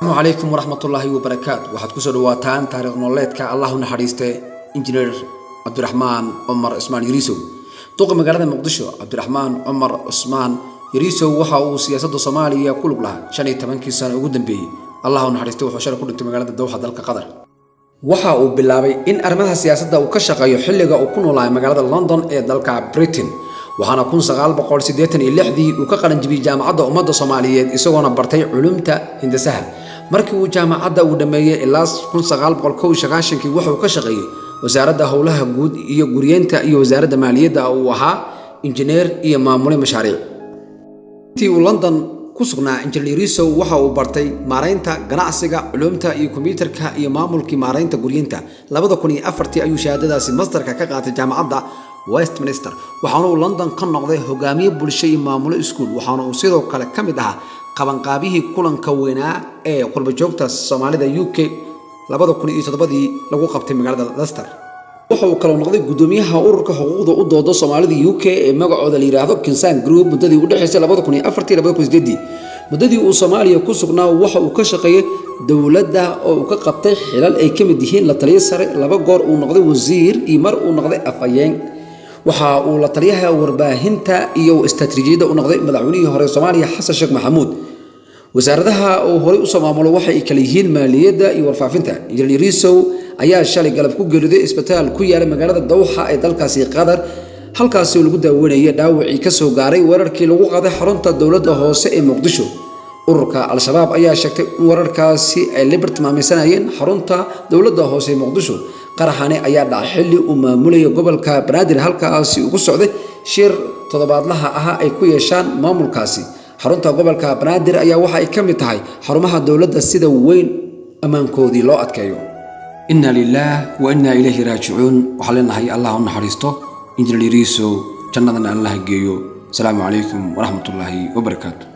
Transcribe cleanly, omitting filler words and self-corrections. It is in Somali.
السلام عليكم ورحمة الله وبركاته. waxaad ku soo dhawaataan taariikh nololeedka Allah u naxariiste injineer Cabdiraxmaan Cumar Usmaan Yariisow. Duqa magaalada Muqdisho Cabdiraxmaan Cumar Usmaan Yariisow waxa uu siyaasadda Soomaaliya ku lug lahaa 15 sano ugu dambeeyay. Allah u naxariiste wuxuu shaqo ku dhintay magaalada Dowxa dalka Qatar. waxa uu bilaabay in arrimaha siyaasadda uu ka shaqeeyo xilliga uu ku noolaa magaalada London ee dalka Britain. waxaana 1986 uu ka qalan jibiyay jaamacadda ummadda Soomaaliyeed isagoona bartay culumta hindisaha. markii uu jaamacadda uu dhameeyay ilaa 1991 wuxuu ka shaqeeyay wasaaradda howlaha guud iyo guriyeenta iyo wasaaradda maaliyadda uu ahaa injineer iyo maamule mashaariic. intii uu London ku sugnaa injineer Yariisow waxa uu bartay maareynta ganacsiga culumta iyo kombiyuutarka iyo maamulkii maareynta guriyeenta. 2004 ayuu shahaadadaasi masterka ka qaatay jaamacadda Westminster waxaana uu London ka noqday hogaamiye bulsho iyo maamulo iskuul. waxaana uu sidoo kale ka mid ahaa qabanqaabihii kulanka weynaa ee qurba joogta Soomaalida UK 2007 lagu qabtay magaalada Leicester. waxa uu kala noqday gudoomiyaha ururka xuquuqda u dooda Soomaalida UK ee magacooda la yiraahdo Kinsan Group muddadii u dhaxaysay 2004 2008. muddadii uu Soomaaliya ku sugnaa waxa uu ka shaqeeyay dawladda oo uu ka qabtay xilal ay ka mid yihiin la taliye sare, 2 goor uu noqday wasiir iyo mar uu noqday afhayeen. waxa uu la taliyaha warbaahinta iyo istaraatiijiyadda u noqday madaxweynihii hore Soomaaliya Xasan Sheekh Maxamuud. wasaaradaha uu hore u soo maamulo waxay kala yihiin maaliyadda iyo warfaafinta. injineer Yariisow ayaa shalay galab ku geeriday isbitaal ku yaala magaalada Dowxa ee dalkaasi Qatar halkaas oo lagu daaweynayay dhaawacii ka soo gaaray weerarkii lagu qaaday xarunta dawladda hoose ee Muqdisho. ururka Al-Shabaab ayaa sheegtay in weerarkaasi ay Liberty maamulsanayeen xarunta dawladda hoose ee Muqdisho. qaraxani ayaa dhacay xilli uu maamulaya gobolka Banaadir halkaasi ugu socday shir toddobaadlaha ah ay ku yeeshaan maamulkaasi. xarunta gobolka Banaadir ayaa waxa ay ka mid tahay xarumaha dawladda sida weyn amaankoodii loo adkeeyo. inna lillahi wa inna ilayhi raaji'uun. waxaa leenahay Allah u naxariisto injineer Yariisow jannadana Allah geeyo. Assalaamu calaykum wa rahmatullahi wa barakaatuh.